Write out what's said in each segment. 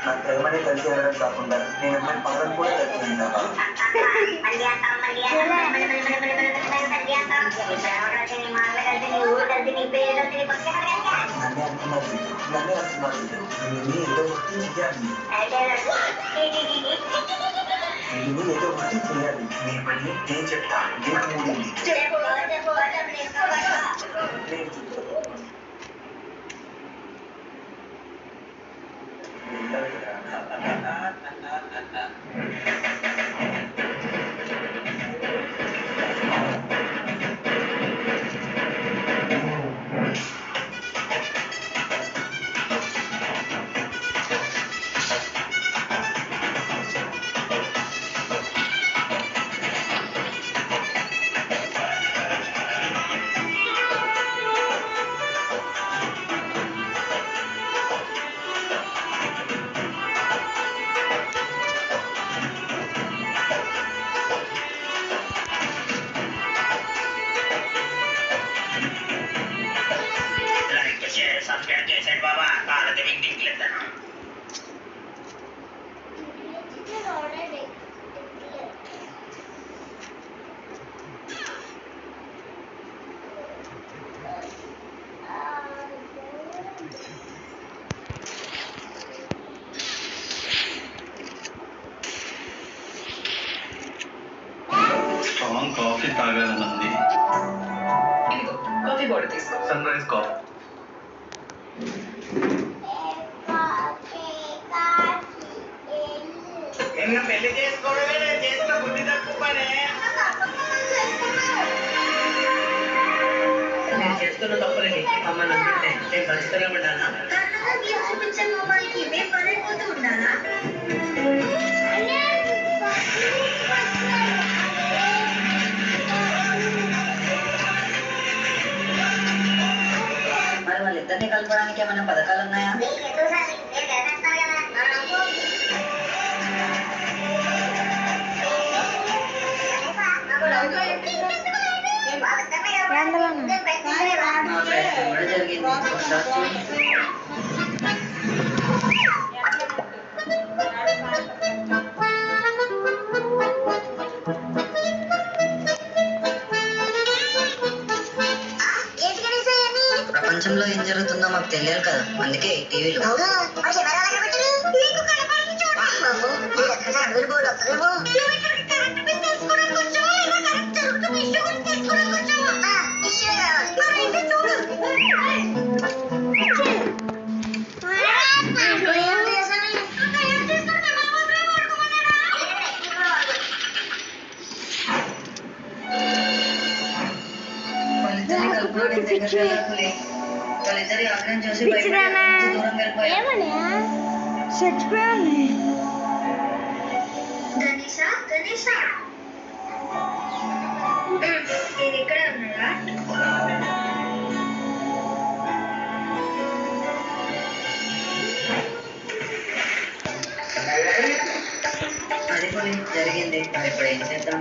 నాకు ప్రేమని కలిసి వెళ్ళడం కాకుండా నేను అమ్మాయి పగడం కూడా కలిసి ఉంటాను. నన్నే అంటున్నారు ఏదో ఒకటి చేయాలి, ఏదో ఒకటి చేయాలి. నీ పని నేను చెప్తాను. సబ్స్క్రైబ్ చేసాడు బాబా కాలతో వింటింగ్ లేదన్నా స్ట్రాంగ్ కాఫీ తాగాలనుంది. కాఫీ పౌడర్ తీసుకో. Sunrise coffee. పెళ్లి చేసుకోవడమే నేను చేసిన బుద్ధి తక్కువ పనే. నేను చేస్తున్న తప్పులకి అమ్మ నమ్మితే నేను పరిస్థితులు ఉండాలా? మరి వాళ్ళిద్దరిని కలపడానికి ఏమైనా పథకాలు ఉన్నాయా? జరిగింది ప్రపంచంలో ఏం జరుగుతుందో మాకు తెలియాలి కదా, అందుకే టీవీలో. వాళ్ళిద్దరి ఆగ్రహం చూసి దూరం వెళ్ళిపోయారు. నేను ఇక్కడ ఉన్నాడా? అది పోనీ జరిగింది, ఇప్పుడు ఏం చేద్దాం?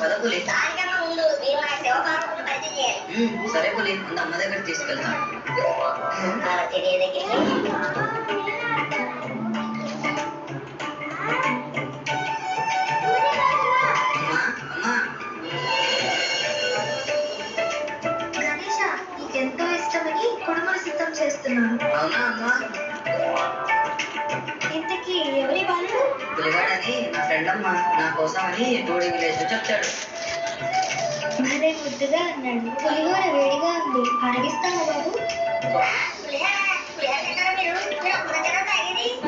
పదపులి సరే పులి అంత అమ్మ దగ్గర తీసుకెళ్తాను. నీకెంతో ఇష్టమని కుడుములు సిద్ధం చేస్తున్నాను. అవునా అమ్మా? ఇంతకీ ఎవరి వాళ్ళు? పులిగాడని నా ఫ్రెండ్ అమ్మ నా కోసం అని టూడి విలేజ్ చెప్తాడు. భలే ముద్దుగా అన్నాడు. పులిహోర వేడిగా ఉంది, అడిగిస్తాను బాబు.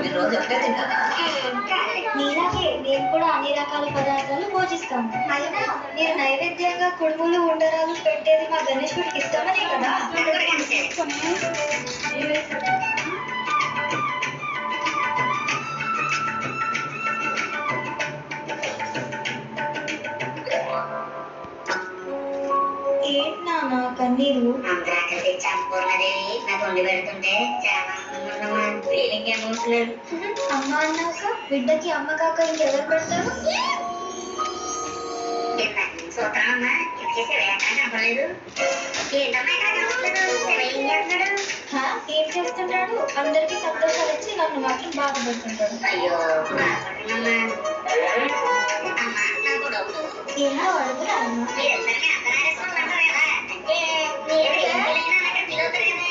మీరు రోజు ఒకటే తింటారా? నీలాగే నేను కూడా అన్ని రకాల పదార్థాలు భోజిస్తాను. అయినా నేను నైవేద్యంగా కుడుములు ఉండరాలు పెట్టేది మా గణేశుడికి ఇష్టమనే కదా. ఏంటి నాన్న కన్నీరు? నాకు వండి పెడుతుంటే చాలా ఫీలింగ్ ఎమోషనల్. అమ్మ అన్నాక బిడ్డకి అమ్మ కాక ఇంకెవరు పెడతారు? సూత్రాలమ్మా చేసే వేట కనపడలేదు. ఏంటమ్మా ఇక్కడ కనపడలేదు? ఏం చేస్తున్నాడు? ఏం చేస్తుంటాడు? అందరికి సంతోషాలు ఇచ్చి నన్ను మాత్రం బాధపడుతుంటాడు. అయ్యో బాధపడుతున్నామ్మా. అమ్మా నాకు డౌట్. ఏంటో అడుగుతాను. మీరందరినీ అర్ధనారీశ్వరులు అంటారు కదా, అంటే మీరు ఏం తెలియనా అక్కడ ఫీల్ అవుతారు కదా.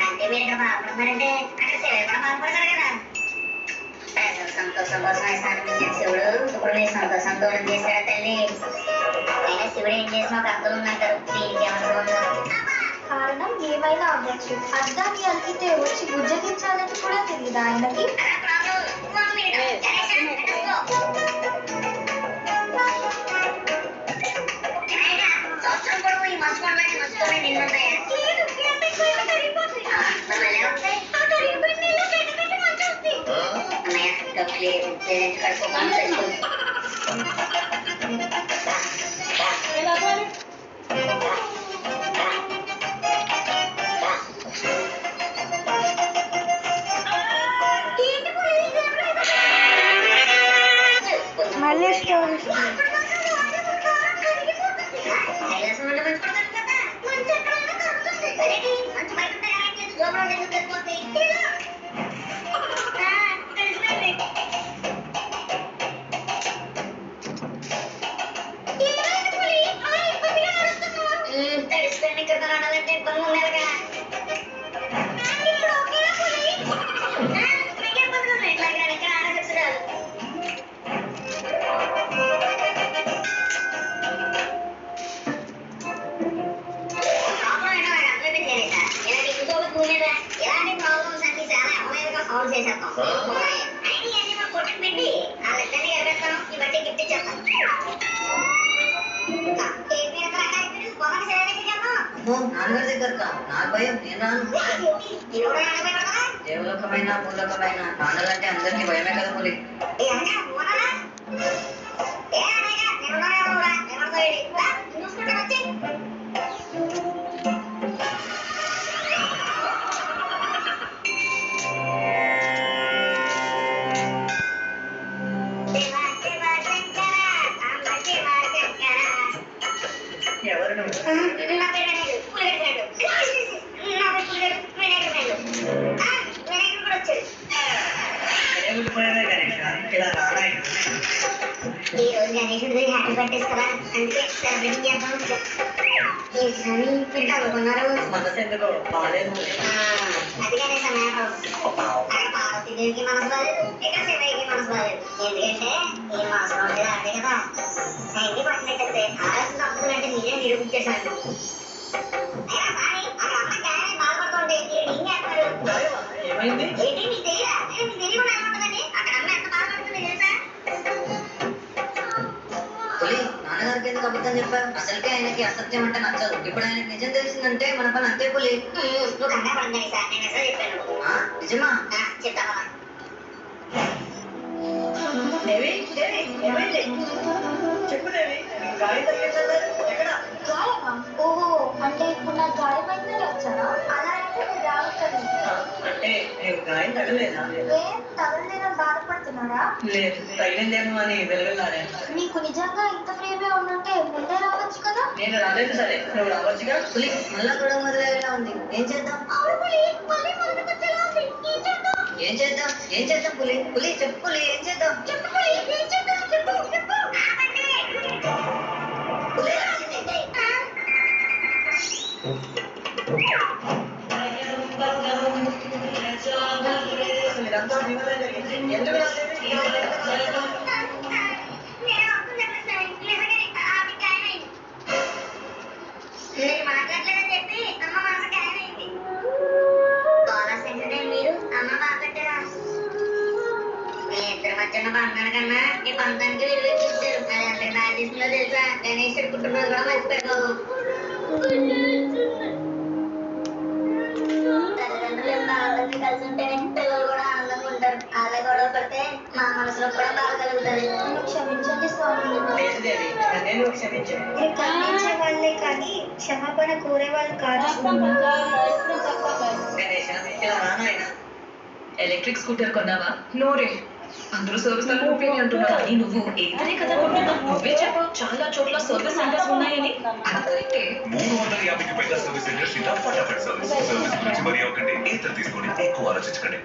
అంటే మీరు ఇక్కడ బాధపడుతున్నారంటే అక్కడ శివుడు కూడా బాధపడతారు కదా. ప్రజల సంతోషం కోసం వేసాను శివుడు. ఇప్పుడు మీ సంతోషం దూరం చేశాడు తల్లి. అయినా శివుడు ఏం చేసిన ఒక అర్థం ఉందంటారు. దీనికి ఏమర్థం ఉందో. కారణం ఏమైనా అవ్వచ్చు. అద్దాన్ని అలిగితే వచ్చి బుజ్జగించాలని కూడా తెలియదు ఆయనకి. సంవత్సరం పొడవు ఈ మంచు కొండలకి మంచుతోనే నిన్నున్నాయా? అన్నయ్య డబ్బు లేదు, లేదంటే కడుక్కోకుండా తెచ్చుకో. మళ్ళీ స్టోరీ నాన్నగారి దగ్గర నాకు భయం, నేను రాను. దేవలోకమైన భూలోకమైన నాన్నలంటే అందరికీ భయమే కదా పులి. ఎవరు నువ్వు? దేవుడిపోయావే గణేష్, ఇలా రానాయి. ఈ రోజు గణేశుడి హ్యాపీ బర్త్డేస్ కదా, అందుకే సెలబ్రేటింగ్ చేద్దాం. ఏంటి స్వామి మీరు చదువుకున్నారు? మనసు ఎందుకో బాగాలేదు. అది గణేష్ అన్నారు. అక్కడ పార్వతీదేవికి మనసు బాలేదు, ఇక్కడ శివయ్యకి మనసు బాలేదు. ఎందుకంటే ఈ మనసులో ఉండేది అదే కదా. సైన్కి పట్టినట్టయితే ఆలోచన తప్పుతుందంటే మీరే నిరూపించేశాను. అయినా సారీ అక్కడ అమ్మ క్యారెట్ బాధపడుతుంటే మీరు ఏం చేస్తారు? ఏమైంది? ఏంటి మీకు తెలియదా? మీకు తెలియకుండా ఎలా ఉంటుందండి? అక్కడ అమ్మ ఎంత బాధపడుతుంది తెలుసా? పులి, నాన్నగారికి ఎందుకు అబద్ధం చెప్పావు? అసలుకే ఆయనకి అసత్యం అంటే నచ్చదు. ఇప్పుడు ఆయనకి నిజం తెలిసిందంటే మన పని అంతే పులి. నువ్వు కంగారు పడుతుంది సార్, నేను అసలు చెప్పాను. నిజమా? చెప్తావా? దేవి, దేవి, ఏమైంది? చెప్పు దేవి, గాయం తగిలిందా? ఎక్కడ? గాయమా? ఓహో, అంటే ఇప్పుడు నాకు గాయమైందని వచ్చారా? అలా అయితే మీరు రావట్లేదు. అంటే నీకు గాయం తగలేదా? ఏం తగలేదని బాధపడుతున్నారా? లేదు, తగిలిందేమో అని వెలువెళ్ళానే. మీకు నిజంగా ఇంత ప్రేమే ఉండుంటే ముందే రావచ్చు కదా. నేను రాలేదు సరే, నువ్వు రావచ్చుగా. పులి మళ్ళా కూడా మొదలయ్యేలా ఉంది. ఏం చేద్దాం? ఏం చేద్దాం? ఏం చేద్దాం పులి? పులి చెప్పు పులి, ఏం చేద్దాం? చెప్పు పులి, ఏం చేద్దాం? చెప్పు చెప్పు. పులి ఇదంతా మీ వల్లే జరిగింది. ఎందుకు రాలేదు? నేను మాట్లాడలేదని చెప్పి అమ్మ మనసు గాయమైంది. బాగా సెంటర్ మీరు అమ్మ బాగా పెట్టారా? మీ ఇద్దరి మధ్యన బంగారు కన్నా ఈ పంతానికి విలువ ఇచ్చారు. అది ఎంత బాగా తీసుకుందో తెలుసా? గణేశుడు కుటుంబం కూడా మర్చిపోయారు. తల్లిదండ్రులు ఎంత ఆనందంగా కలిసి ఉంటేనే పిల్లలు కూడా ఆనందంగా ఉంటారు. అలా గొడవ పడితే మా మనసులో కూడా బాధ కలుగుతుంది. నన్ను క్షమించండి స్వామి. లేదు దేవి, నేను క్షమించాను. మీరు కనిపించే వాళ్ళే కానీ క్షమాపణ కోరే వాళ్ళు కాదు. గణేష్, ఇలా రానాయన. Electric scooter కొన్నావా? నోరే, అందరూ సర్వీస్ సెంటర్ ఒపీనియన్ అంటున్నారు కానీ నువ్వు ఏదైనా కదా కొంటున్నావు. నువ్వే చెప్పావు చాలా చోట్ల సర్వీస్ సెంటర్స్ ఉన్నాయని. అది కరెక్టే. 350కి పైగా సర్వీస్ సెంటర్స్ ఇంకా ఫటాఫట్ సర్వీస్ గురించి మరి అవ్వకండి. ఏతలు తీసుకోండి, ఎక్కువ ఆలోచించకండి.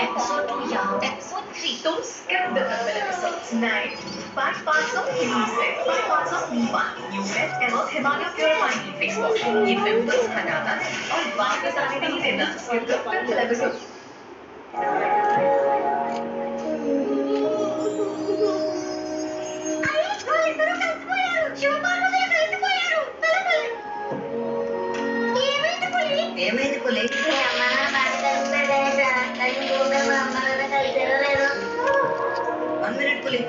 Episode 2 यहाँ, episode 3 don't skip the double episodes. 9 5 parts of Himase, 5 parts of Niva, New Best Ever Himalaya Purifying Face Wash. ये pimples हटाता है और वापस आने नहीं देता. Skip the pimple episode. ఏమైంది పులి? వన్ మినిట్ పులి.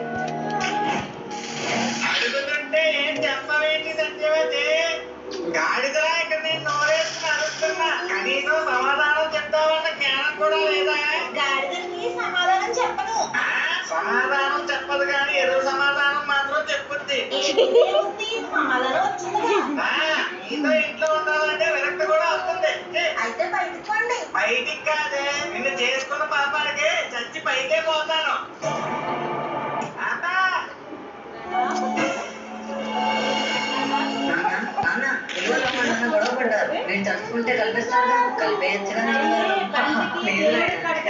అడుగుతుంటే ఏం చెప్పవేంటి సత్యవతి? గాడిదలా ఇక్కడ నేను నోరేసుకుని అడుగుతున్నా, కనీసం సమాధానం చెప్తావన్న జ్ఞానం కూడా లేదా? గాడిదకి సమాధానం చెప్పను. సమాధానం చెప్పదు కానీ ఏదో సమాధానం మాత్రం చెప్పుద్ది. సమాధానం వచ్చిందిగా. నీతో ఇంట్లో ఉండాలంటే విరక్తి కూడా వస్తుంది. అయితే బయటకు పండి. బయటికి కాదే, నిన్ను చేసుకున్న పాపానికి చచ్చి పైకే పోతాను. నాన్న ఇవాళ మా నాన్న గొడవ పడ్డారు. మీరు తలుచుకుంటే కలిపేస్తారుగా. కలిపేయచ్చుగానే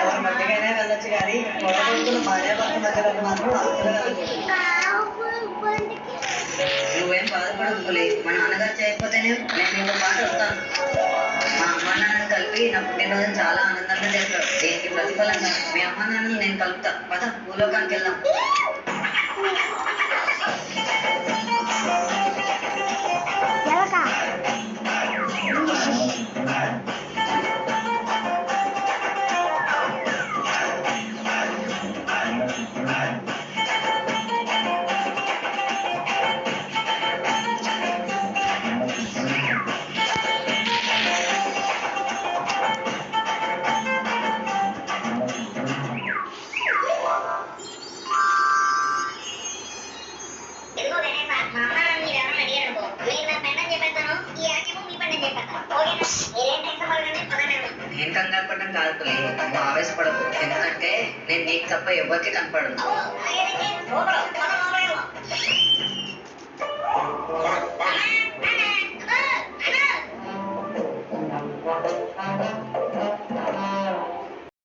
ఎవరి మధ్యకైనా వెళ్ళొచ్చు కానీ గొడవ పడుతున్న భార్యాభర్త మధ్యలో మాత్రం అసలు వెళ్ళకూడదు. నువ్వేం బాధపడకు పులి. మా నాన్నగారు చేయకపోతేనే నేను నీతో పాటు వస్తాను. మా అమ్మ నాన్నని కలిపి నా పుట్టినరోజుని చాలా ఆనందంగా చేస్తారు. దీనికి ప్రతిఫలంగా మీ అమ్మ నాన్నని నేను కలుపుతా. పద భూలోకానికి వెళ్దాం. నేను కంగారు పడడం కాదు పులి. నువ్వు ఆవేశపడకు. ఎందుకంటే నేను నీకు తప్ప ఎవరికి కనపడదు.